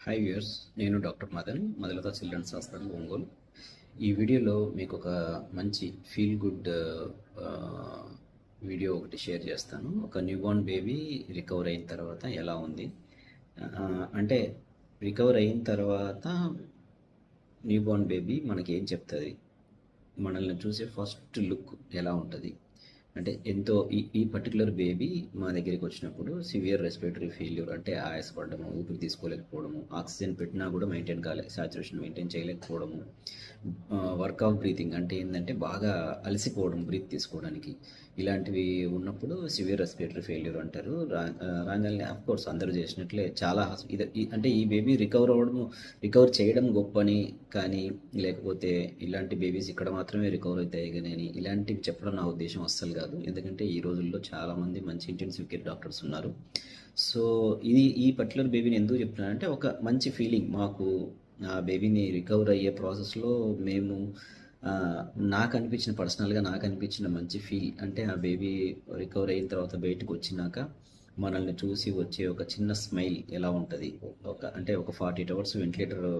Hi viewers, నేను doctor Madan, Madalatha children's hospital, Ongole. ఈ వీడియోలో మీకు ఒక మంచి ఫీల్ గుడ్ వీడియో ఒకటి షేర్ చేస్తాను. ఒక న్యూబార్న్ బేబీ రికవర్ అయిన తర్వాత ఎలా ఉంది, అంటే రికవర్ అయిన తర్వాత న్యూబార్న్ బేబీ మనకి ఏం చెప్తుంది, మనల్ని చూసే ఫస్ట్ లుక్ ఎలా ఉంటుంది అంటే ఎంతో ఈ పర్టికులర్ బేబీ మా దగ్గరికి వచ్చినప్పుడు సివియర్ రెస్పిరేటరీ ఫెయిల్యూర్, అంటే ఆయాసపడము, ఊపిరి తీసుకోలేకపోవడము, ఆక్సిజన్ పెట్టినా కూడా మెయింటైన్ సాచురేషన్ మెయింటైన్ చేయలేకపోవడము, వర్క్ ఆఫ్ బ్రీతింగ్ అంటే ఏంటంటే బాగా అలసిపోవడం బ్రీత్ తీసుకోవడానికి, ఇలాంటివి ఉన్నప్పుడు సివియర్ రెస్పిరేటరీ ఫెయిల్యూర్ అంటారు. రాగానే ఆఫ్ కోర్స్ అందరూ చేసినట్లే చాలా అంటే ఈ బేబీ రికవర్ చేయడం గొప్పని, కానీ లేకపోతే ఇలాంటి బేబీస్ ఇక్కడ మాత్రమే రికవర్ అవుతాయి కానీ ఇలాంటివి చెప్పడం నా ఉద్దేశం అస్సలు కాదు. ఎందుకంటే ఈ రోజుల్లో చాలామంది మంచి ఇంటెన్సివ్ కేర్ డాక్టర్స్ ఉన్నారు. సో ఈ పర్టికులర్ బేబీని ఎందుకు చెప్తున్నానంటే ఒక మంచి ఫీలింగ్ మాకు ఆ బేబీని రికవర్ అయ్యే ప్రాసెస్లో మేము పర్సనల్గా నాకు అనిపించిన మంచి ఫీల్ అంటే ఆ బేబీ రికవర్ అయిన తర్వాత బయటకు వచ్చినాక మనల్ని చూసి వచ్చే ఒక చిన్న స్మైల్ ఎలా ఉంటుంది. ఒక 48 అవర్స్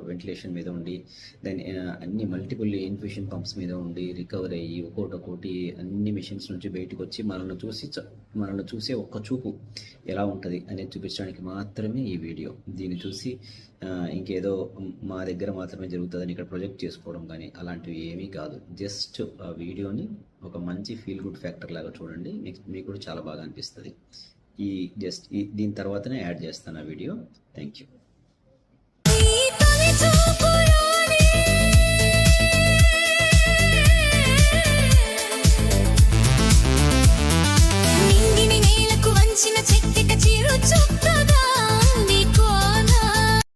వెంటిలేషన్ మీద ఉండి దాని అన్ని మల్టిపుల్ ఇన్ఫ్యూషన్ పంప్స్ మీద ఉండి రికవర్ అయ్యి ఒక్కొక్కటి అన్ని మిషన్స్ నుంచి బయటకు వచ్చి మనల్ని చూసే ఒక్క చూపు ఎలా ఉంటుంది అనేది చూపించడానికి మాత్రమే ఈ వీడియో. దీన్ని చూసి ఇంకేదో మా దగ్గర మాత్రమే జరుగుతుందని ఇక్కడ ప్రొజెక్ట్ చేసుకోవడం కానీ అలాంటివి ఏమీ కాదు. జస్ట్ ఆ వీడియోని ఒక మంచి ఫీల్ గుడ్ ఫ్యాక్టర్ లాగా చూడండి, మీకు కూడా చాలా బాగా అనిపిస్తుంది. దీని తర్వాతనే యాడ్ చేస్తాను ఆ వీడియో. Thank you.